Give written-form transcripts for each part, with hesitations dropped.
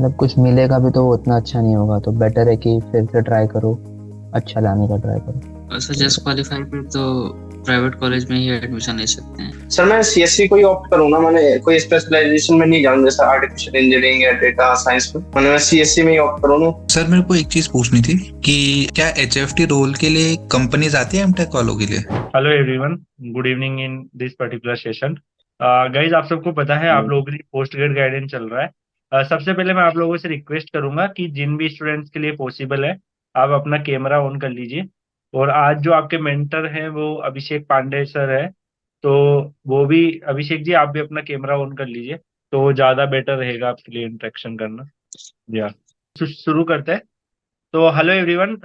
मतलब कुछ मिलेगा भी तो वो उतना अच्छा नहीं होगा, तो बेटर है कि फिर से ट्राई करो, अच्छा लाने का ट्राई करो। वैसे जस्ट क्वालिफाई पे तो प्राइवेट कॉलेज में ही एडमिशन ले सकते हैं। सर मैं सीएससी को ही ऑप्ट करूंगा। मैंने कोई स्पेशलाइजेशन में नहीं जाऊँ, जैसे आर्टिफिशियल इंजीनियरिंग या डेटा साइंस में। मैं सीएससी में ही ऑप्ट करूंगा। सर मेरे को एक चीज पूछनी थी कि क्या एचएफटी रोल के लिए कंपनीज आती है एमटेक वालों के लिए? Hello everyone, good evening in this particular session. Guys, आप सबको पता है आप लोगों के लिए पोस्ट ग्रेड गाइडेंस चल रहा है। सबसे पहले मैं आप लोगों से रिक्वेस्ट करूंगा कि जिन भी स्टूडेंट्स के लिए पॉसिबल है, आप अपना कैमरा ऑन कर लीजिए। और आज जो आपके मेंटर हैं वो अभिषेक पांडे सर है, तो वो भी, अभिषेक जी आप भी अपना कैमरा ऑन कर लीजिए, तो ज़्यादा बेटर रहेगा आपके लिए इंटरेक्शन करना। या शुरू करते हैं। तो हेलो एवरीवन,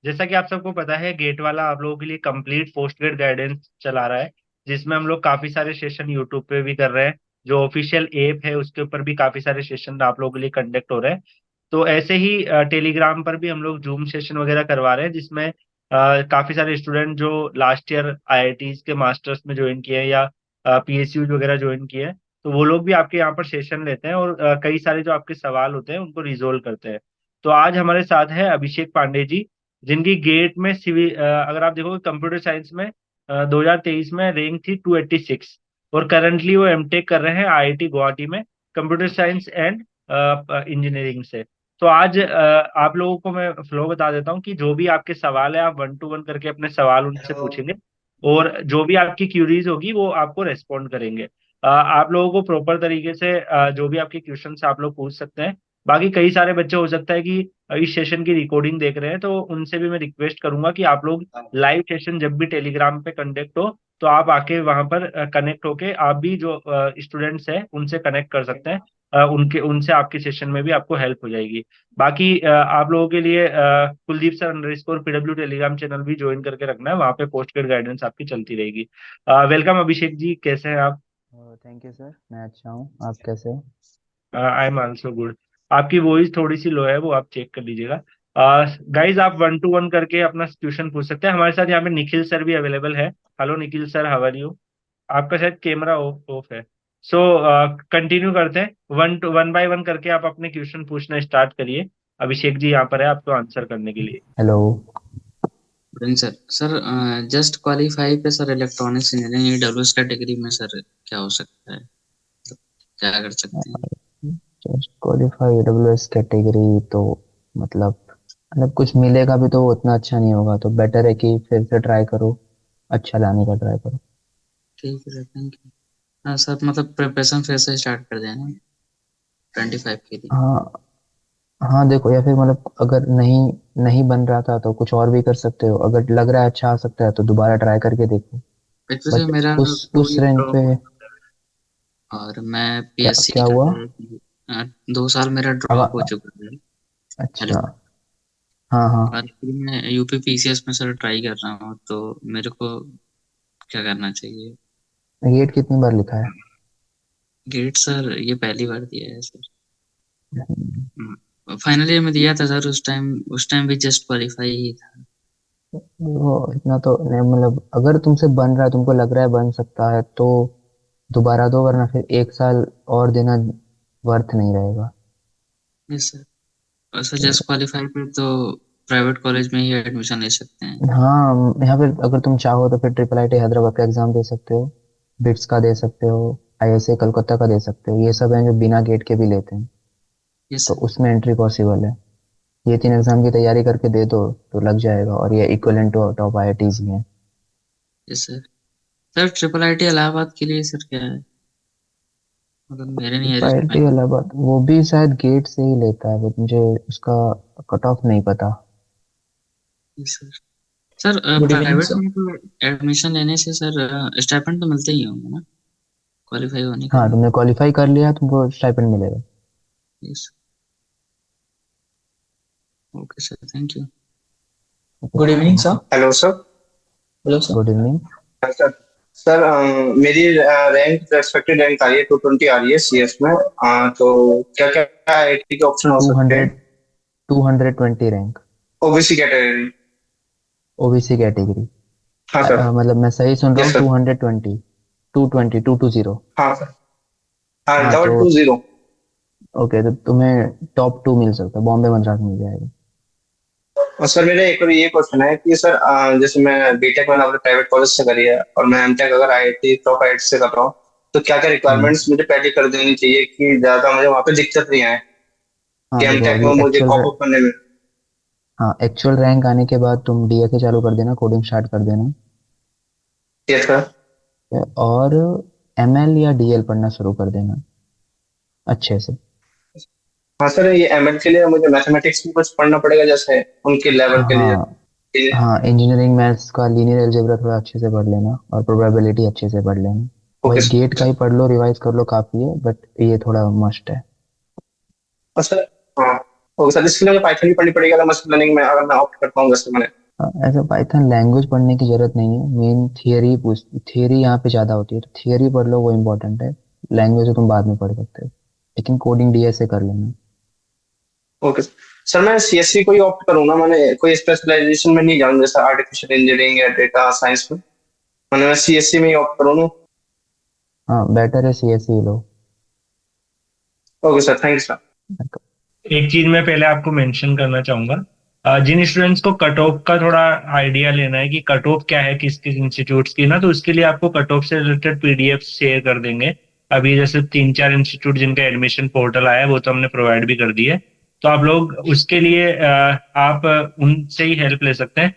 जैसा कि आप सबको पता है गेट वाला आप लोगों के लिए कंप्लीट पोस्ट ग्रेड गाइडेंस चला रहा है, जिसमें हम लोग काफी सारे सेशन यूट्यूब पे भी कर रहे हैं। जो ऑफिशियल ऐप है उसके ऊपर भी काफी सारे सेशन आप लोगों के लिए कंडक्ट हो रहे हैं। तो ऐसे ही टेलीग्राम पर भी हम लोग जूम सेशन वगैरह करवा रहे हैं, जिसमें काफी सारे स्टूडेंट जो लास्ट ईयर आईआईटीज के मास्टर्स में ज्वाइन किए हैं या पीएसयू वगैरह ज्वाइन किए हैं, तो वो लोग भी आपके यहाँ पर सेशन लेते हैं और कई सारे जो आपके सवाल होते हैं उनको रिजोल्व करते हैं। तो आज हमारे साथ है अभिषेक पांडे जी, जिनकी गेट में सिविल, अगर आप देखोगे कंप्यूटर साइंस में 2023 में रैंक थी 286, और करंटली वो एमटेक कर रहे हैं आईआईटी गुवाहाटी में, कंप्यूटर साइंस एंड इंजीनियरिंग से। तो आज आप लोगों को मैं फ्लो बता देता हूँ कि जो भी आपके सवाल है आप 1 to 1 करके अपने सवाल उनसे पूछेंगे, और जो भी आपकी क्यूरीज होगी वो आपको रेस्पॉन्ड करेंगे। आप लोगों को प्रॉपर तरीके से जो भी आपके क्वेश्चन आप लोग पूछ सकते हैं। बाकी कई सारे बच्चे हो सकता है कि इस सेशन की रिकॉर्डिंग देख रहे हैं, तो उनसे भी मैं रिक्वेस्ट करूंगा कि आप लोग लाइव सेशन जब भी टेलीग्राम पे कंडक्ट हो तो आप आके वहां पर कनेक्ट होके आप भी जो स्टूडेंट्स हैं उनसे कनेक्ट कर सकते हैं। उनके उनसे आपके सेशन में भी आपको हेल्प हो जाएगी। बाकी आप लोगों के लिए Kuldeep sir underscore PW Telegram channel भी ज्वाइन करके रखना है, वहाँ पे पोस्ट ग्रेड गाइडेंस आपकी चलती रहेगी। वेलकम अभिषेक जी, कैसे हैं आप? थैंक यू सर, मैं अच्छा हूँ, आप कैसे हो? I am also good. आपकी वॉइस थोड़ी सी लो है, वो आप चेक कर लीजिएगा। गाइज, आप 1 to 1 करके अपना क्वेश्चन पूछ सकते हैं। हमारे साथ यहाँ पे निखिल सर भी अवेलेबल है। Hello Nikhil sir, how are you? आपका शायद कैमरा ऑफ ऑफ है। सो कंटिन्यू करते हैं, 1 by 1 करके आप अपने क्वेश्चन पूछना स्टार्ट करिए। अभिषेक जी यहाँ पर है आपको आंसर करने के लिए। Hello. Sir sir just qualify पे sir electronics engineering EWS category में सर क्या हो सकता है, मतलब क्या कर सकते हैं? जस्ट क्वालिफाई AWS कैटेगरी, तो मतलब कुछ मिलेगा भी तो वो उतना अच्छा नहीं होगा, तो बेटर है कि फिर से ट्राई करो, अच्छा लाने का ट्राई करो। ठीक है सर, थैंक यू। हाँ सर, मतलब प्रिपरेशन फिर से स्टार्ट कर देना 25 के लिए। हाँ। हाँ देखो, या फिर मतलब अगर नहीं नहीं बन रहा था तो कुछ और भी कर सकते हो, अगर लग रहा है अच्छा आ सकता है तो दोबारा ट्राई करके देखो। एक्चुअली सर बट मेरा टू उस ईयर रेंज ड्रॉप पे हो चुका है और मैं क्या पीएससी क्या कर हुआ? रहा हूँ। 2 साल मेरा अब ड्रॉप हो चुका है। हेलो। अच्छा। हाँ हाँ। और फिर मैं यूपी पीसीएस में सर ट्राई कर रहा हूँ, तो मेरे को क्या करना चाहिए? गेट कितनी बार लिखा है? गेट सर ये पहली बार दिया है सर। फाइनल ईयर में दिया था सर, उस टाइम भी जस्ट क्वालिफाई ही था। वो इतना तो नहीं, मतलब अगर तुमसे बन रहा है, तुमको लग रहा है बन सकता है, तो दोबारा दो, वरना फिर 1 साल और देना वर्थ नहीं रहेगा। Yes sir. और सर जस्ट क्वालिफाई पे तो प्राइवेट कॉलेज में ही एडमिशन ले सकते हैं। हाँ, यहाँ पे अगर तुम चाहो तो फिर ट्रिपल आईटी हैदराबाद का एग्जाम दे सकते हो, बिट्स का दे सकते हो, आईएसए कलकत्ता का दे सकते हो, ये सब हैं जो बिना गेट के भी लेते हैं, यस तो सर। उसमें एंट्री पॉसिबल है। ये 3 एग्जाम की तैयारी करके दे दो तो लग जाएगा, और ये इक्वलेंट टू टॉप आईआईटीज ही हैं। Yes sir. Sir triple IT Allahabad के लिए सर क्या है, मतलब मेरे ट्रिपल नियरेस्ट आईटी में? इलाहाबाद वो भी शायद गेट से ही लेता है, वो मुझे उसका कट ऑफ नहीं पता। Yes sir. Sir good evening private sir. में तो एडमिशन लेने से सर स्टाइपेंड तो मिलते ही होंगे ना, क्वालिफाई होने के हाँ, बाद? तुमने क्वालिफाई कर लिया, तुमको स्टाइपेंड मिलेगा। Yes. Okay sir, thank you. Good evening thank sir. You. Hello sir. Hello sir. Good evening. हाँ, सर। सर मेरी रैंक एक्सपेक्टेड रैंक आ रही है, 220 आ रही है सीएस में। तो क्या क्या आईआईटी के ऑप्शन हो टू सकते हैं? Hundred 220 rank. OBC category. OBC category. हाँ सर। मतलब मैं सही सुन रहा यस हूँ? सर। 220, 220, 220। हाँ सर। हाँ, हाँ तो 220। ओके, तो तुम्हें टॉप 2 मिल सकता है, बॉम्बे मद्रास मिल जाएगा। और सर मेरा एक और ये क्वेश्चन है कि सर जैसे मैं बीटेक मैंने अपने प्राइवेट कॉलेज से करी है और मैं एमटेक अगर आईआईटी टॉप आईआईटी से कर रहा हूँ, तो क्या क्या हम्म। रिक्वायरमेंट्स मुझे पहले कर देनी चाहिए कि ज्यादा मुझे वहाँ पे दिक्कत नहीं आए हाँ कि देखो, एमटेक अभी में मुझे कॉप अप करने में। हाँ, एक्चुअल रैंक आने के बाद तुम डीएसए चालू कर देना, कोडिंग स्टार्ट कर देना। Yes sir. और एमएल या डीएल पढ़ना शुरू कर देना अच्छे से। हाँ सर, ये एमएल के लिए मुझे मैथमेटिक्स में कुछ पढ़ना पड़ेगा जैसे उनके लेवल के लिए। हाँ हाँ, इंजीनियरिंग मैथ्स का लीनियर अलजेब्रा थोड़ा अच्छे से पढ़ लेना और प्रोबेबिलिटी अच्छे से पढ़ लेना। ओके वही गेट का सर। ही पढ़ लो, रिवाइज कर लो, काफी है, बट ये थोड़ा मस्ट है। और सर, हाँ ओके सर, इसके लिए मुझे पाइथन भी पढ़नी पड़ेगी अगर मशीन लर्निंग में अगर मैं ऑप्ट करता हूँ वैसे मैंने। ऐसा पाइथन लैंग्वेज पढ़ने की जरूरत नहीं है, मेन थियरी पूछ, थियरी यहाँ पे ज्यादा होती है, तो थियरी पढ़ लो, वो इम्पोर्टेंट है। लैंग्वेज तो तुम बाद में पढ़ सकते हो, लेकिन कोडिंग डीएसए कर लेना। ओके सर, मैं सीएससी को ही ऑप्ट करूँ ना, मैंने कोई स्पेशलाइजेशन में नहीं जाऊँ जैसे आर्टिफिशियल इंजीनियरिंग या डेटा साइंस में, मैंने मैं सीएससी में ही ऑप्ट करूँ ना। हाँ, बेटर है CSE low. Okay sir, thank you sir. एक चीज मैं पहले आपको मेंशन करना चाहूंगा, जिन स्टूडेंट्स को कट ऑफ का थोड़ा आइडिया लेना है कि कट ऑफ क्या है किस किस इंस्टीट्यूट्स की ना, तो उसके लिए आपको कट ऑफ से रिलेटेड पीडीएफ शेयर कर देंगे। अभी जैसे 3-4 इंस्टीट्यूट जिनका एडमिशन पोर्टल आया है वो तो हमने प्रोवाइड भी कर दिए, तो आप लोग उसके लिए आप उनसे ही हेल्प ले सकते हैं।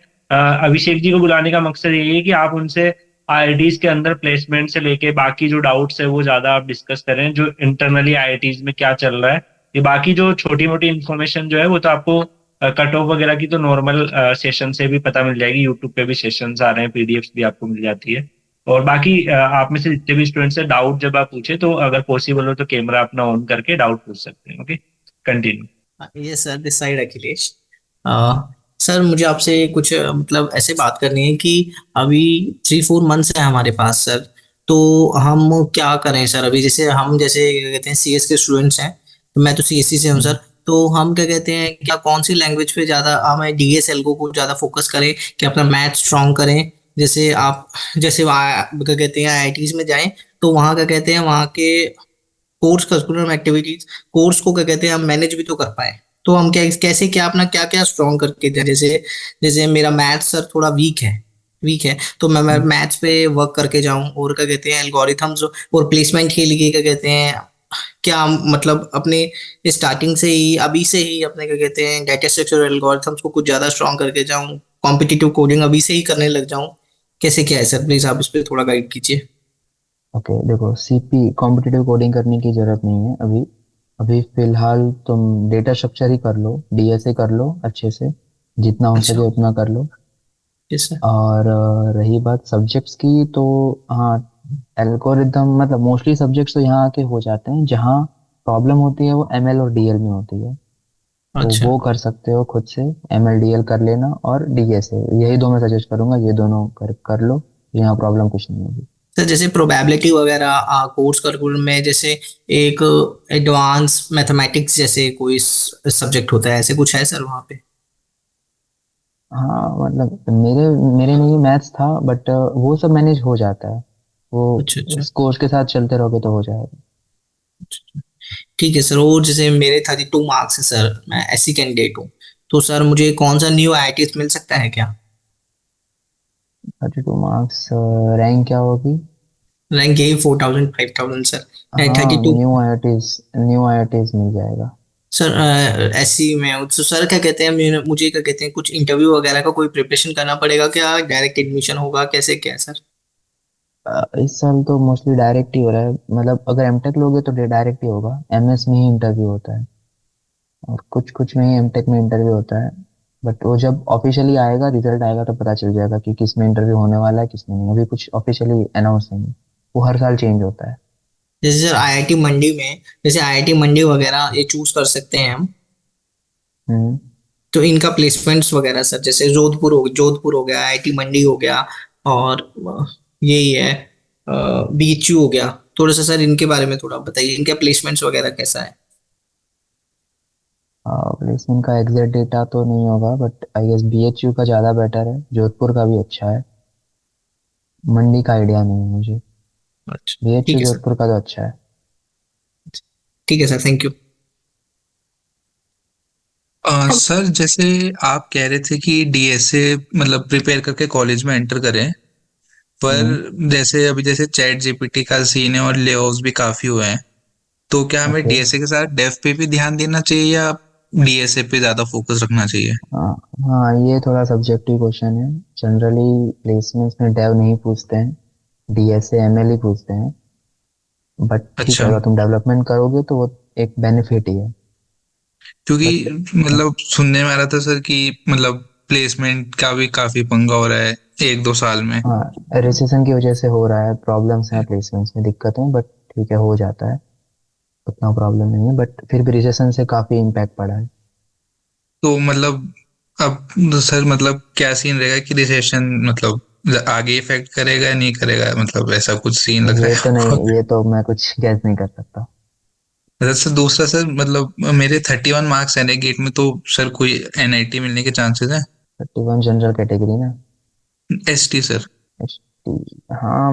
अभिषेक जी को बुलाने का मकसद यही है कि आप उनसे आईआईटीज के अंदर प्लेसमेंट से लेके बाकी जो डाउट्स है वो ज्यादा आप डिस्कस करें, जो इंटरनली आईआईटीज में क्या चल रहा है। ये बाकी जो छोटी मोटी इन्फॉर्मेशन जो है वो तो आपको कट ऑफ वगैरह की तो नॉर्मल सेशन से भी पता मिल जाएगी, यूट्यूब पे भी सेशंस आ रहे हैं, पीडीएफ्स भी आपको मिल जाती है। और बाकी आप में से जितने भी स्टूडेंट्स हैं, डाउट जब आप पूछे तो अगर पॉसिबल हो तो कैमरा अपना ऑन करके डाउट पूछ सकते हैं। Okay, continue. ये sir, this side Akhilesh. Sir मुझे आपसे कुछ मतलब ऐसे बात करनी है कि अभी 3-4 मंथ्स है हमारे पास सर, तो हम क्या करें सर? अभी जैसे हम जैसे क्या कहते हैं सीएस के स्टूडेंट्स हैं, तो मैं तो सीएससी से हूँ सर। तो हम क्या कहते हैं, क्या कौन सी लैंग्वेज पे ज़्यादा हमें डीएसएल को ज़्यादा फोकस करें कि अपना मैथ स्ट्रॉन्ग करें? जैसे आप जैसे क्या कहते हैं आईआईटीज में जाएं, तो वहाँ क्या कहते हैं वहाँ के कोर्स करिकुलम एक्टिविटीज, कोर्स को क्या कहते हैं हम मैनेज भी तो कर पाए। तो हम क्या कैसे क्या अपना क्या क्या स्ट्रॉन्ग करके दें? जैसे जैसे मेरा मैथ्स सर थोड़ा वीक है, तो मैं मैथ्स पे वर्क करके जाऊं, और क्या कहते हैं एल्गोरिथम्स और प्लेसमेंट के लिए क्या कहते हैं क्या मतलब अपने स्टार्टिंग से ही अभी से ही अपने क्या कहते हैं डाटा स्ट्रक्चर एल्गोरिथम्स को कुछ ज्यादा स्ट्रॉन्ग करके जाऊं, कॉम्पिटिटिव कोडिंग अभी से ही करने लग जाऊं? कैसे क्या है सर, प्लीज आप इस पे थोड़ा गाइड कीजिए। ओके देखो, सीपी कॉम्पिटिटिव कोडिंग करने की जरूरत नहीं है अभी। अभी फिलहाल तुम डेटा स्ट्रक्चर ही कर लो, डीएसए कर लो अच्छे से, जितना हो अच्छा। सके उतना कर लो। Yes sir. और रही बात सब्जेक्ट्स की, तो हाँ, एल्गोरिदम मतलब मोस्टली सब्जेक्ट्स तो यहाँ आके हो जाते हैं, जहाँ प्रॉब्लम होती है वो एमएल और डीएल में होती है। तो अच्छा। वो कर सकते हो खुद से, एमएल डीएल कर लेना, और डीएसए, यही दो मैं सजेस्ट करूंगा, ये दोनों कर लो, यहाँ प्रॉब्लम कुछ नहीं होगी। सर जैसे प्रोबेबिलिटी वगैरह कोर्स करिकुलम में जैसे एक एडवांस मैथमेटिक्स जैसे कोई सब्जेक्ट होता है, ऐसे कुछ है सर वहाँ पे? हाँ मतलब मेरे मेरे में ये मैथ्स था, बट वो सब मैनेज हो जाता है, वो अच्छा अच्छा। इस कोर्स के साथ चलते रहोगे तो हो जाएगा। ठीक है सर। और जैसे मेरे 32 मार्क्स है सर, मैं एससी कैंडिडेट हूँ, तो सर मुझे कौन सा न्यू आईआईटी मिल सकता है क्या? 32 मार्क्स, रैंक क्या होगी? रैंक यही 4000 5000 सर। हाँ, 32। न्यू आईआईटीज मिल जाएगा। सर एससी में हूँ, तो सर क्या कहते हैं मुझे क्या कहते हैं कुछ इंटरव्यू वगैरह का कोई प्रिपरेशन करना पड़ेगा क्या? डायरेक्ट एडमिशन होगा कैसे क्या है सर? इस साल तो मोस्टली डायरेक्ट ही हो रहा है, मतलब अगर एमटेक लोगे तो डायरेक्ट ही होगा, एमएस में ही इंटरव्यू होता है, और कुछ कुछ में ही एमटेक में इंटरव्यू होता है। बट वो जब ऑफिशियली आएगा, रिजल्ट आएगा, तो पता चल जाएगा कि किस में इंटरव्यू होने वाला है, किस में नहीं। अभी कुछ ऑफिशियली अनाउंस नहीं है, वो हर साल चेंज होता है। जैसे सर आईआईटी मंडी में, जैसे आईआईटी मंडी वगैरह ये चूज कर सकते हैं हम, हम्म। तो इनका प्लेसमेंट्स वगैरह सर जैसे जोधपुर हो गया, आईआईटी मंडी हो गया, और यही है बीएचयू हो गया। थोड़ा सा सर इनके बारे में थोड़ा बताइए, इनके प्लेसमेंट्स वगैरह कैसा है? प्लेसमेंट का एग्जैक्ट डेटा तो नहीं होगा, बट आई गेस बीएचयू का ज़्यादा बेटर है, जोधपुर का भी अच्छा है, मंडी का आइडिया नहीं है मुझे। अच्छा। ठीक बीएचयू है सर। जोधपुर का तो अच्छा है। ठीक है सर, थैंक यू। सर जैसे आप कह रहे थे कि डीएसए मतलब प्रिपेयर करके कॉलेज में एंटर करें, पर जैसे अभी जैसे चैट जीपीटी का सीन है और ले भी काफी हुए हैं, तो क्या हमें ओके। डीएसए के साथ डेव पे भी ध्यान देना चाहिए या डीएसए पे ज्यादा फोकस रखना चाहिए? हाँ हाँ, ये थोड़ा सब्जेक्टिव क्वेश्चन है। जनरली प्लेसमेंट्स में डेव नहीं पूछते हैं, डीएसए एमएल ही पूछते हैं। बट ठीक है, अच्छा, अगर तुम डेवलपमेंट करोगे तो वो एक बेनिफिट ही है। क्योंकि बट मतलब सुनने में आ रहा था सर कि मतलब प्लेसमेंट का भी काफी पंगा हो रहा है 1-2 साल में। हाँ, रिसेशन की वजह से हो रहा है, प्रॉब्लम्स हैं प्लेसमेंट्स में, दिक्कत है, बट ठीक है, हो जाता है, उतना प्रॉब्लम नहीं है। बट फिर भी रिसेशन से काफी इम्पैक्ट पड़ा है। तो मतलब अब सर मतलब क्या सीन रहेगा कि रिसेशन मतलब आगे इफेक्ट करेगा या नहीं करेगा, मतलब ऐसा कुछ सीन लग ये रहा तो है। नहीं, ये तो मैं कुछ गैस नहीं कर सकता। सर दूसरा सर मतलब मेरे 31 मार्क्स है गेट में, तो सर कोई एनआईटी मिलने के चांसेस है? 31 जनरल कैटेगरी ना? ST sir. एसटी? हाँ,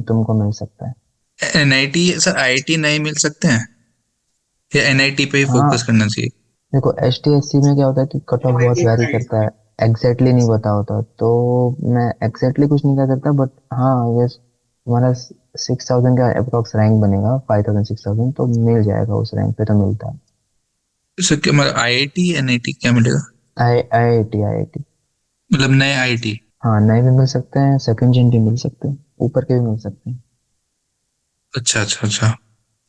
तुमको मिल सकता है। एनआईटी सर, आईआईटी नहीं मिल सकते हैं या एनआईटी पे ही फोकस हाँ, करना चाहिए? देखो एस टी एस सी में क्या होता है कि कट ऑफ बहुत वैरी करता है, एग्जैक्टली नहीं पता होता, तो मैं एग्जैक्टली कुछ नहीं कह सकता। बट हाँ, ये तुम्हारा 6,000 का अप्रोक्स रैंक बनेगा, 5,000 6,000 तो मिल जाएगा, उस रैंक पे तो मिलता है। सर क्या मतलब आईआईटी एनआईटी क्या मिलेगा? I I T, I I T. मतलब नए आईआईटी? हाँ, नए भी मिल सकते हैं, सेकंड जेन भी मिल सकते हैं, ऊपर के भी मिल सकते हैं। अच्छा अच्छा अच्छा।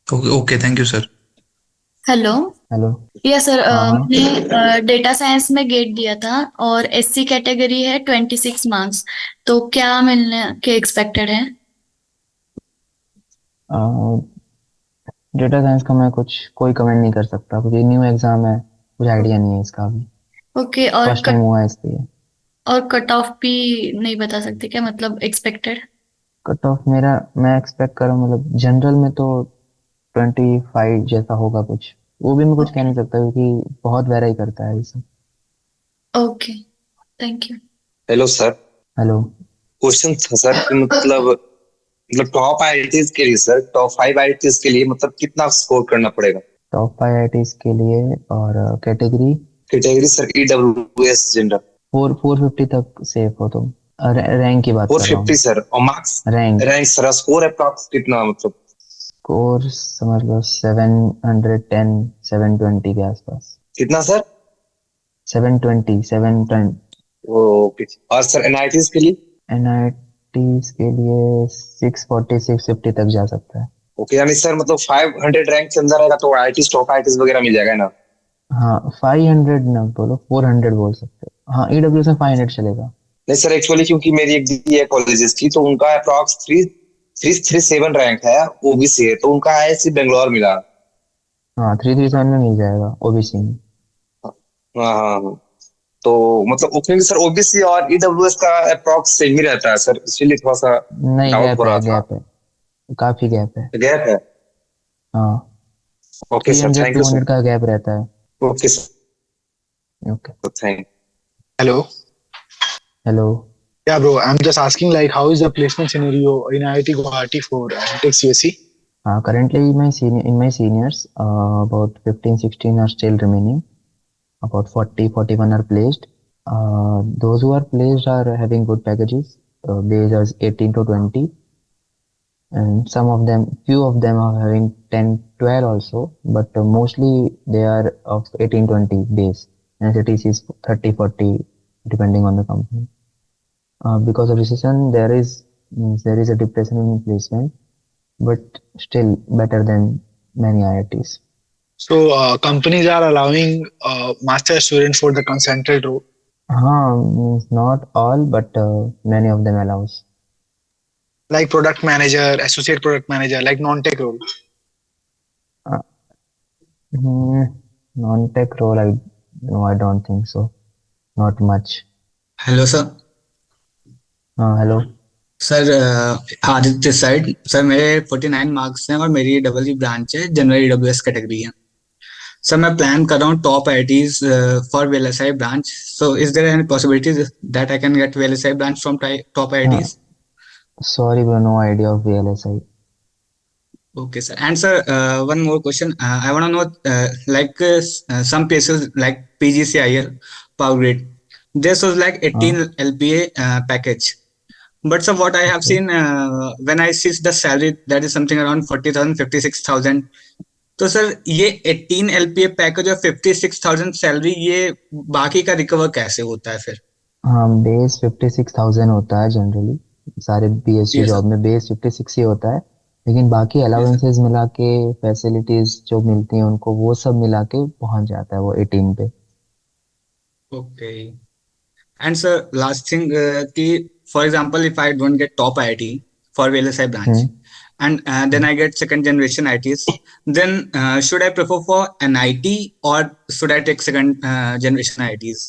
Okay okay, thank you sir. Hello. Hello. Yes sir, हाँ हाँ। मैंने डेटा साइंस में गेट दिया था और एससी कैटेगरी है 26 मार्क्स। तो क्या मिलने के एक्सपेक्टेड है? डेटा साइंस का मैं कुछ कोई कमेंट नहीं कर सकता, क्योंकि न्यू एग्जाम है, कुछ आइडिया नहीं है इसका अभी, ओके। फर्स्ट टाइम हुआ है इसलिए। और कट ऑफ भी नहीं बता सकते क्या, मतलब एक्सपेक्टेड? कट ऑफ मेरा, मैं एक्सपेक्ट कर रहा हूँ, मतलब जनरल में तो 25 जैसा होगा कुछ, वो भी मैं कुछ कह ओके। नहीं सकता, क्योंकि बहुत वेरी करता है ये सब। Okay, thank you. Hello sir, hello. Question था सर कि मतलब टॉप आईआईटीज के लिए सर, टॉप 5 आईआईटीज के लिए मतलब कितना स्कोर करना पड़ेगा? टॉप 5 IITs के लिए और category category sir EWS general. 450 तक सेफ हो तुम। रैंक की बात कर रहा 450 हूँ। सर, और marks? Rank rank sir, score approx कितना मतलब? स्कोर समझ लो 710 720 के आसपास। कितना सर? 720 710। ओके। और सर एनआईटीज के लिए? NITs के लिए 640 650 तक जा सकता है। ओके, यानी सर मतलब 500 रैंक के अंदर रहेगा तो आईआईटी टॉप आईआईटीज वगैरह मिल जाएगा ना? हाँ, 500 ना बोलो, 400 बोल सकते हो। हाँ, EWS में 500 चलेगा। नहीं सर, एक्चुअली क्योंकि मेरी एक दीदी है कॉलेजेस की, तो उनका अप्रॉक्स 337 रैंक है, ओबीसी है, तो उनका आईआईटी बेंगलोर मिला। हाँ, 337 में मिल जाएगा ओबीसी में। हाँ हाँ हाँ। तो मतलब ओपनिंग सर ओबीसी और ईडब्ल्यूएस का अप्रॉक्स सेम ही रहता है सर, इसीलिए थोड़ा सा नहीं, डाउट हो गैप है, रहा था। गैप है, काफी गैप है। गैप है? हाँ, okay sir, 300 thank you sir. 200 का गैप रहता है। Okay sir, okay. Thank. Hello. Hello. Yeah, bro. I'm just asking, like, how is the placement scenario in IIT Guwahati for Tech CSE? हाँ, currently my seniors, about 15 16 are still remaining, about 40 41 are placed. Those who are placed are having good packages, base as 18 to 20, and few of them are having 10 12 also, but mostly they are of 18 20 base, and cities is 30 40 depending on the company. Because of recession, there is a depression in placement, but still better than many IITs. So, companies are allowing master students for the concentrate role, Means not all, but many of them allows. like product manager, associate product manager, like non-tech role. Uh, Non-tech role, no, I don't think so. Not much. Hello sir. Hello. Sir Aditya side sir, मेरे 49 marks हैं और मेरी double E branch है, general EWS category है। Sir मैं plan कर रहा हूँ top IITs for VLSI branch. So is there any possibilities that I can get VLSI branch from top Uh, IITs? Sorry, bro, no idea of VLSI. Okay, sir. And sir, one more question. I want to know, some places like PGCIL, Power Grid, this was like 18 हाँ LPA package. But sir, what I have okay seen when I see the salary, that is something around 40,000, 56,000. तो sir ये 18 LPA package और 56,000 salary, ये बाकी का recover कैसे होता है फिर? हाँ बेस 56,000 होता है जनरली, सारे बीएससी यस सर। जॉब में बेस 56 ही होता है, लेकिन बाकी यस सर। अलाउंसेस मिला के फैसिलिटीज जो मिलती हैं उनको वो सब मिला के पहुंच जाता है वो 18 पे। Okay. And sir last thing कि for example if I don't get top IIT for VLSI branch hmm and then I get second generation ITs, then should I prefer for NIT or should I take second generation ITs?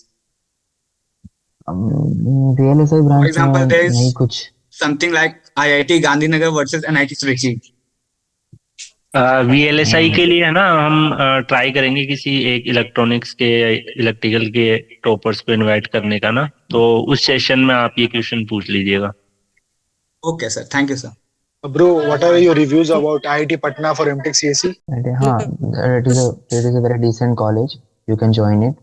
VLSI For branch में example, there नहीं is कुछ। something like IIT Gandhinagar versus NIT Trichy. VLSI के लिए है ना, हम try करेंगे किसी एक इलेक्ट्रॉनिक्स के या इलेक्ट्रिकल के टॉपर्स को इनवाइट करने का ना, तो उस सेशन में आप ये क्वेश्चन पूछ लीजिएगा। Okay sir, thank you sir. Bro, what are your reviews about IIT Patna for MTech CSE? हाँ it is a very decent college, you can join it,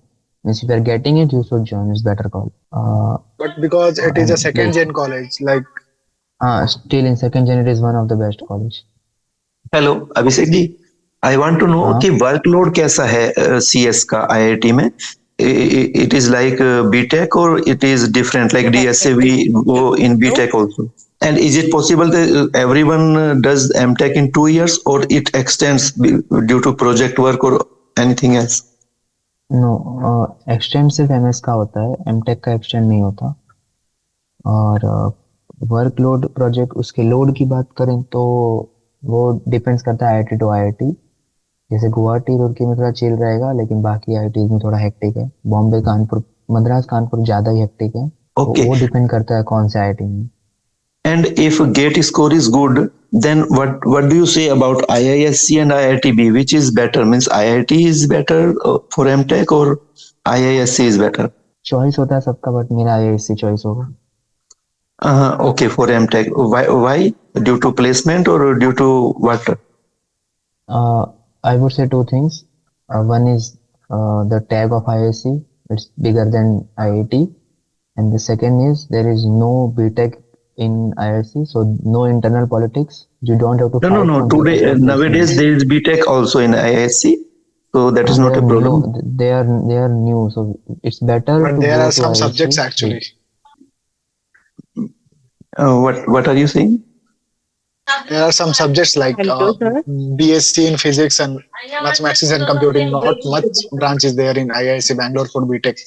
means if you are getting it you should join, it's better call. But because it is a And second like gen college, like हाँ still in second gen it is one of the best college. Hello Abhishek ji, I want to know हाँ कि workload कैसा है CS का IIT में? It is like BTech और it is different like DSA we go in BTech also, and is it possible that everyone does MTech in 2 years or it extends due to project work or anything else? No extend सिर्फ MS का होता है, MTech का extend नहीं होता। और workload project उसके load की बात करें तो वो डिपेंड्स करता है आईआईटी टू आईआईटी, जैसे गुवाहाटी रुड़की में थोड़ा चिल रहेगा, लेकिन बाकी आईआईटी में थोड़ा हेक्टिक है, बॉम्बे कानपुर मद्रास कानपुर ज्यादा ही हेक्टिक है। Okay. वो डिपेंड करता है कौन से आईआईटी में। And if GATE score is good, then what do you say about IISc and IITB? Which is better? Means IIT is better for MTech or IISc is better? Choice होता है सबका, but मेरा IISc choice होगा। Okay, for MTech. Why? Due to placement or due to what? I would say two things. One is the tag of IISc, it's bigger than IIT, and the second is there is no BTech in IISc, so no internal politics. You don't have to fight No. from Today, people for nowadays, placements. there is BTech also in IISc, so that is They not are a problem. new. They are new, so it's better but to there go are to some IISc. subjects actually. What are you saying? There are some subjects like BSc in physics and mathematics and computing. Not much branches there in IISc Bangalore for BTech.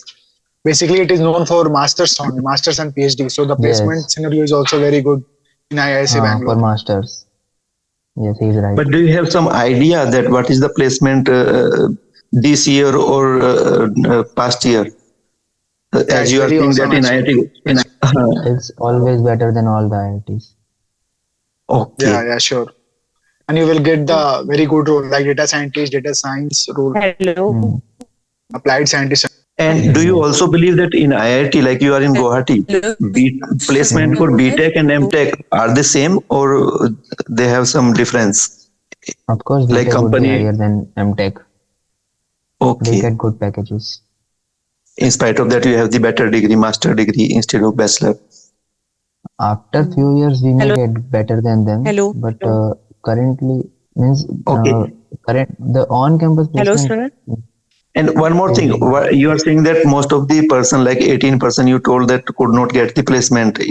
Basically, it is known for masters only, masters and PhD. So the placement Yes, scenario is also very good in IISc for Bangalore. masters. Yes, he is right. But do you have some idea that what is the placement this year or past year? Yeah, As it's you are very saying awesome that in actually. IIT. It's always better than all the IITs. Okay. Yeah, sure. And you will get the very good role like data scientist, data science role, Hmm. applied scientist. And do you Yes. also believe that in IIT, like you are in Guwahati, placement for BTech and MTech are the same or they have some difference? Of course, Like BTech would be company, higher than MTech. They okay. get good packages. In spite of that, you have the better degree, master degree instead of bachelor. After few years, we may get better than them, but currently means Okay. the on-campus placement. And one more thing, you are saying that most of the person, like 18% you told that could not get the placement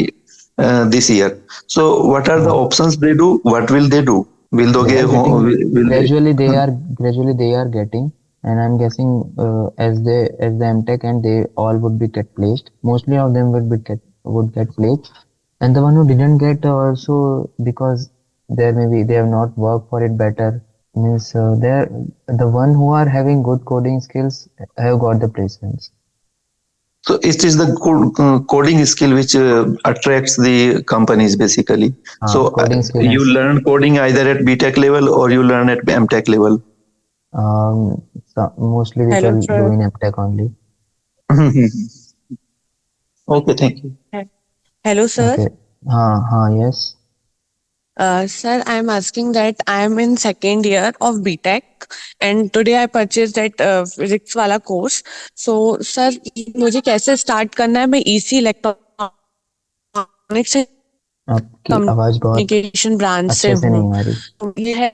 this year. So what are the options they do? What will they do? Will they They are get home? getting gradually. They are getting, and I'm guessing as the MTech and they all would be get placed. Mostly of them would get placed, and the one who didn't get also because they have not worked for it better. Means they're the one who are having good coding skills have got the placements. So it is the coding skill which attracts the companies basically. So Coding skill you is learn coding either at BTech level or you learn at MTech level. mostly people do in MTech only. Okay, thank you. Hello, sir. Okay. Yes. Sir, I am asking that I am in second year of BTech and today I purchased that physics वाला course. So, sir, मुझे कैसे start करना है? मैं EC electronics से आपकी आवाज बहुत कम्युनिकेशन ब्रांच से अच्छे से हूँ। नहीं आ रही। तो ये है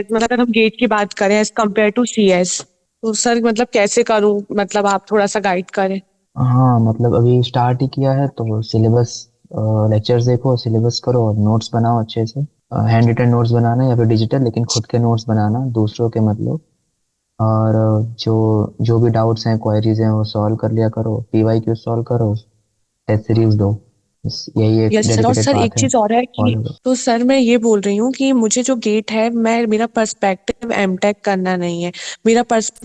मतलब अगर हम गेट की बात करें एज कम्पेयर टू CS, तो सर मतलब कैसे करूँ? मतलब आप थोड़ा सा गाइड करें। हाँ, मतलब अभी स्टार्ट ही किया है तो सिलेबस लेक्चर्स देखो, सिलेबस करो और नोट्स बनाओ अच्छे से। हैंड रिटन नोट्स बनाना या फिर डिजिटल, लेकिन खुद के नोट्स बनाना, दूसरों के मतलब। और जो जो भी डाउट्स हैं, क्वेरीज हैं, वो सॉल्व कर लिया करो, PYQ सॉल्व करो, टेस्ट सीरीज दो। बस यही एक यस सर, और डेडिकेटेड सर एक पाथ है, चीज और है कि फॉलो करो। तो सर मैं ये बोल रही हूँ कि मुझे जो गेट है, मेरा पर्सपेक्टिव एमटेक करना नहीं है। मुझे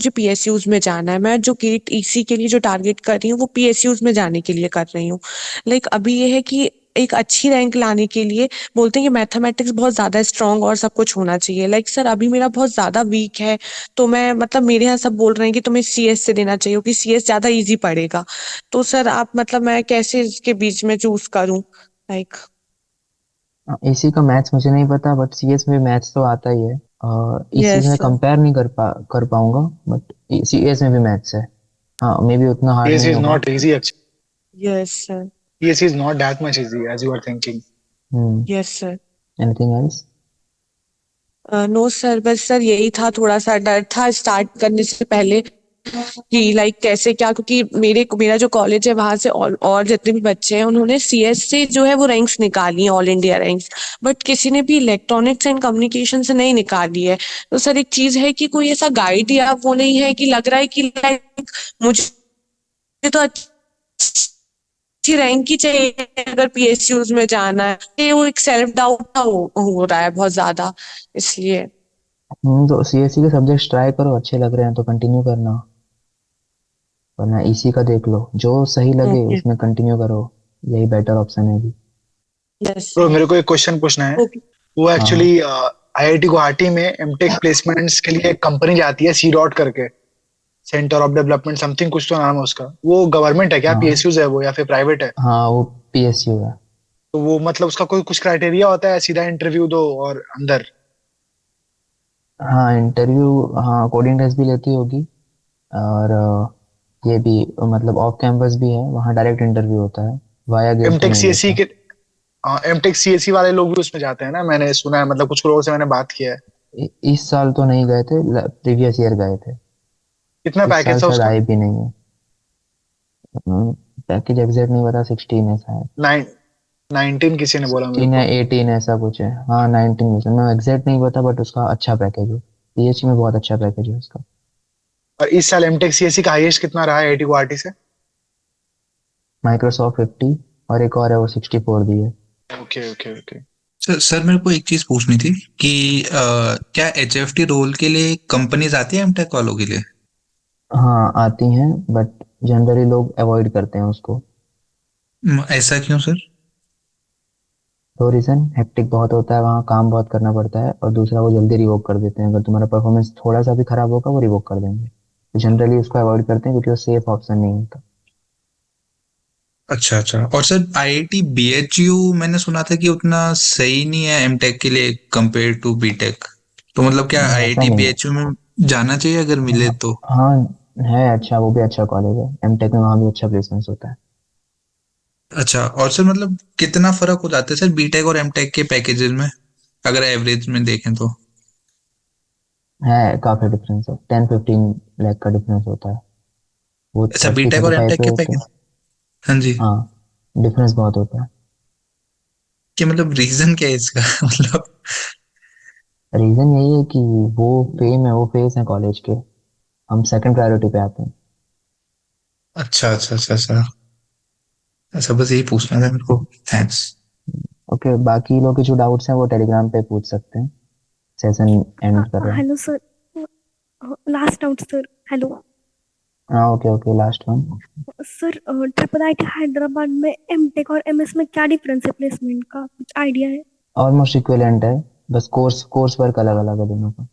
PSUs में जाना है। मैं जो गेट EC के लिए जो टारगेट कर रही हूँ वो PSUs में जाने के लिए कर रही हूँ। लाइक अभी ये है कि एक अच्छी रैंक लाने के लिए बोलते हैं कि मैथमेटिक्स बहुत ज्यादा स्ट्रांग और सब कुछ होना चाहिए। लाइक सर अभी मेरा बहुत ज्यादा वीक है, तो मैं मतलब मेरे यहाँ सब बोल रहे हैं कि तुम्हें CS से देना चाहिए क्योंकि CS ज्यादा इजी पड़ेगा। तो सर आप मतलब मैं कैसे इसके बीच में चूज करूँ? लाइक इसी का मैथ्स मुझे नहीं पता, बट CS में मैथ्स तो आता ही है। इसी यस से सर। कंपेयर नहीं कर पाऊंगा, बट CS में भी मैथ्स है। हाँ, मे बी उतना हार्ड CS नहीं is होगा। not easy actually. Yes sir. CS is not that much easy as you are thinking. Yes sir. Anything else? No sir, बस सर यही था, थोड़ा सा डर था स्टार्ट करने से पहले कि लाइक कैसे क्या, क्योंकि मेरा जो कॉलेज है वहां से और जितने भी बच्चे हैं उन्होंने CS से जो है वो रैंक्स निकाली हैं, ऑल इंडिया रैंक्स। बट किसी ने भी इलेक्ट्रॉनिक्स एंड कम्युनिकेशन से नहीं निकाली है। तो सर एक चीज है कि कोई ऐसा गाइड या वो नहीं है कि लग रहा है कि लाइक मुझे तो अच्छी रैंक ही चाहिए अगर PSUs में जाना है। ये वो एक सेल्फ डाउट हो रहा है बहुत ज्यादा, इसलिए। तो CSE के सब्जेक्ट्स ट्राई करो, अच्छे लग रहे हैं तो कंटिन्यू करना, वरना इसी का देख लो, जो सही लगे ओके। उसमें कंटिन्यू करो। यही बेटर ऑप्शन है अभी। Yes Bro, sir. मेरे को एक क्वेश्चन पूछना है। ओके। वो हाँ एक्चुअली IIT गुवाहाटी में एमटेक प्लेसमेंट्स के लिए एक कंपनी जाती है सी डॉट करके, सेंटर ऑफ डेवलपमेंट समथिंग, कुछ तो नाम है उसका। वो गवर्नमेंट है क्या, हाँ PSUs है वो या फिर प्राइवेट है? हाँ, वो PSU है। तो वो मतलब उसका कोई कुछ क्राइटेरिया होता है, सीधा इंटरव्यू दो और अंदर? हाँ, इंटरव्यू, हाँ कोडिंग टेस्ट भी लेती होगी। और ये भी मतलब ऑफ कैंपस भी है, वहाँ डायरेक्ट इंटरव्यू होता है, वाया गेट तो एमटेक नहीं सीएससी लेता। के एमटेक सीएससी वाले लोग भी उसमें जाते हैं ना, मैंने सुना है, मतलब कुछ लोगों से मैंने बात किया है। इस साल तो नहीं गए थे, प्रीवियस ईयर गए थे। कितना इस साल पैकेज था शायद उसका? आए भी नहीं है। पैकेज एग्जैक्ट नहीं पता, 16 है शायद। 19 किसी ने बोला मेरे 16 या को। 18 ऐसा कुछ है, हाँ 19 में से, मैं एग्जैक्ट नहीं पता, बट उसका अच्छा पैकेज है। PH में बहुत अच्छा पैकेज है उसका। और इस साल एमटेक सीएससी का हाईएस्ट कितना रहा है आईआईटी गुवाहाटी से? माइक्रोसॉफ्ट 50, और एक और है वो 64 दी है। Okay okay okay. सर मेरे को एक चीज पूछनी थी कि क्या HFT रोल के लिए कंपनीज आती है एमटेक वालों के लिए? हाँ आती हैं, बट जनरली लोग अवॉइड करते हैं उसको। ऐसा क्यों सर? दो रीजन, हेक्टिक बहुत होता है वहाँ, काम बहुत करना पड़ता है, और दूसरा वो जल्दी रिवोक कर देते हैं, अगर तुम्हारा परफॉर्मेंस थोड़ा सा भी खराब होगा वो रिवोक कर देंगे। तो जनरली उसको अवॉइड करते हैं क्योंकि वो सेफ ऑप्शन नहीं होता। अच्छा अच्छा। और सर IIT BHU मैंने सुना था कि उतना सही नहीं है एमटेक के लिए कंपेयर टू बीटेक। तो मतलब क्या नहीं, ऐसा IIT नहीं है। BHU में जाना चाहिए अगर मिले हाँ तो? हाँ, है अच्छा, वो भी अच्छा कॉलेज है, एमटेक में वहाँ भी अच्छा प्लेसमेंट होता है। अच्छा। और सर मतलब कितना फर्क हो जाता है सर बीटेक और एमटेक के पैकेजेस में, अगर एवरेज में देखें तो? है काफी डिफरेंस है, 10-15 लाख का डिफरेंस होता है। वो अच्छा, थर्टी बीटेक थर्टी और फाइव एमटेक पे के होते हैं। पैकेज। हाँ जी। हाँ, डिफरेंस बहुत होता है। कि मतलब रीजन क्या है इसका मतलब? रीजन यही है कि वो फेम है, वो फेस है कॉलेज के, हम सेकंड प्रायोरिटी पे आते हैं। अच्छा अच्छा अच्छा अच्छा। अच्छा बस यही पूछना था मेरे को। थैंक्स। ओके, बाकी लोग के जो डाउट्स हैं वो टेलीग्राम पे पूछ सकते हैं। सेशन एंड कर रहे हैं। Hello sir, last doubt sir. Hello हाँ okay okay, last one. Sir, triple IT Hyderabad में एमटेक और एमएस में क्या डिफरेंस है प्लेसमेंट का, कुछ आइडिया है? ऑलमोस्ट इक्विवेलेंट है, बस कोर्स वर्क अलग अलग है दोनों का।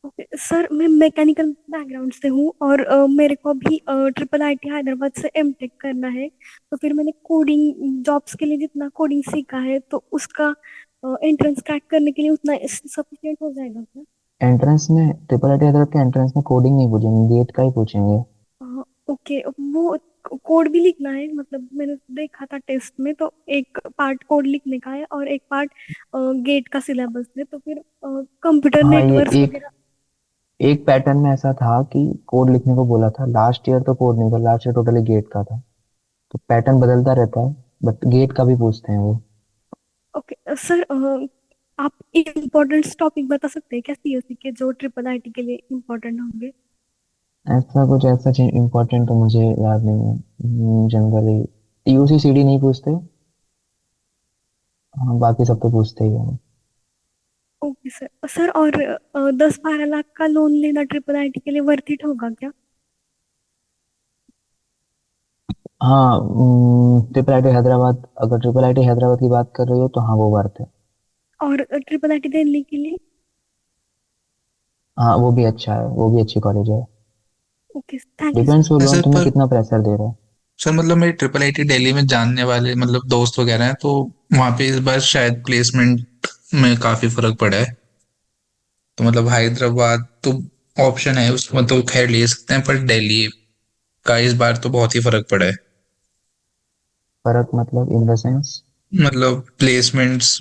ओके सर, मैं मैकेनिकल बैकग्राउंड से हूँ और मेरे को भी ट्रिपल आईटी हैदराबाद से एमटेक करना है। तो फिर मैंने कोडिंग जॉब्स के लिए जितना कोडिंग सीखा है तो उसका एंट्रेंस क्रैक करने के लिए उतना सफिशिएंट हो जाएगा क्या? एंट्रेंस में ट्रिपल आईटी हैदराबाद के एंट्रेंस में कोडिंग नहीं पूछेंगे, गेट का ही पूछेंगे। ओके, वो कोड भी लिखना है, मतलब मैंने देखा था टेस्ट में, तो एक पार्ट कोड लिखने का है और एक पार्ट गेट का सिलेबस है, तो फिर कंप्यूटर हाँ, ये नेटवर्क एक वगैरह। एक पैटर्न में ऐसा था कि कोड लिखने को बोला था, लास्ट ईयर तो कोड नहीं था, लास्ट ईयर टोटली गेट का था। तो पैटर्न बदलता रहता है, बट गेट का भी पूछते हैं वो। ओके सर, आप इम्पोर्टेंट टॉपिक बता सकते हैं क्या सीएससी के जो ट्रिपल आईटी के लिए इम्पोर्टेंट होंगे? ऐसा इम्पोर्टेंट तो मुझे याद नहीं है। जनरली टीयूसी सीडी नहीं पूछते। हाँ, बाकी सब तो पूछते ही हैं। Okay sir. सर और 10-12 लाख का लोन लेना ट्रिपल आईटी के लिए वर्थ इट होगा क्या? हाँ, ट्रिपल आईटी हैदराबाद, अगर ट्रिपल आईटी हैदराबाद की बात कर रही हो तो हाँ, वो वर्थ है। और ट्रिपल आईटी दिल्ली के लिए? हाँ, वो भी अच्छा है, वो भी अच्छी कॉलेज है। Okay, thank you depends sir. Loan sir तुम्हें पर कितना प्रेशर दे रहा है। सर मतलब मेरी ट्रिपल आईटी दिल्ली में जानने वाले मतलब दोस्त वगैरह हैं, तो वहाँ पे इस बार शायद प्लेसमेंट में काफी फर्क पड़ा है। तो मतलब हैदराबाद तो ऑप्शन है उसमें तो खैर ले सकते हैं, पर दिल्ली का इस बार तो बहुत ही फर्क पड़ा है। फर्क मतलब इन द सेंस? मतलब प्लेसमेंट्स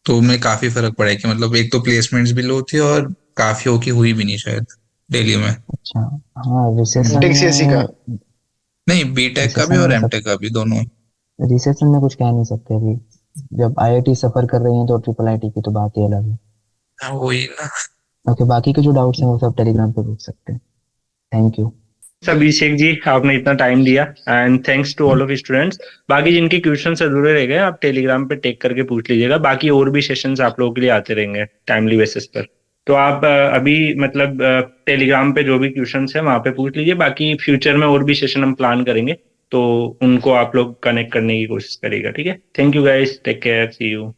तो में काफी फर्क पड़ा है कि मतलब एक तो प्लेसमेंट्स भी लो थी और काफी हो की हुई भी नहीं शायद दिल्ली में। अच्छा। हाँ, रिसेशन एमटेक सीएससी का। में। नहीं, बीटेक का भी रिसेशन और में सब एमटेक का भी दोनों। रिसेशन में कुछ कह नहीं सकते अभी। जब आईआईटी सफर कर रही है तो ट्रिपल आईटी की तो बात ही अलग है। हाँ, वही ना। ओके, बाकी के जो डाउट्स हैं वो सब टेलीग्राम पे पूछ सकते हैं। Thank you. अभिषेक जी, आपने इतना टाइम दिया and thanks to all of students. बाकी जिनके क्वेश्चन अधूरे रह गए आप टेलीग्राम पे टेक करके पूछ लीजिएगा। बाकी और भी सेशंस आप लोगों के लिए आते रहेंगे टाइमली बेसिस पर। तो आप अभी मतलब टेलीग्राम पे जो भी क्वेश्चंस है वहां पे पूछ लीजिए। बाकी फ्यूचर में और भी सेशन हम प्लान करेंगे, तो उनको आप लोग कनेक्ट करने की कोशिश करिएगा। ठीक है, thank you guys, take care, see you.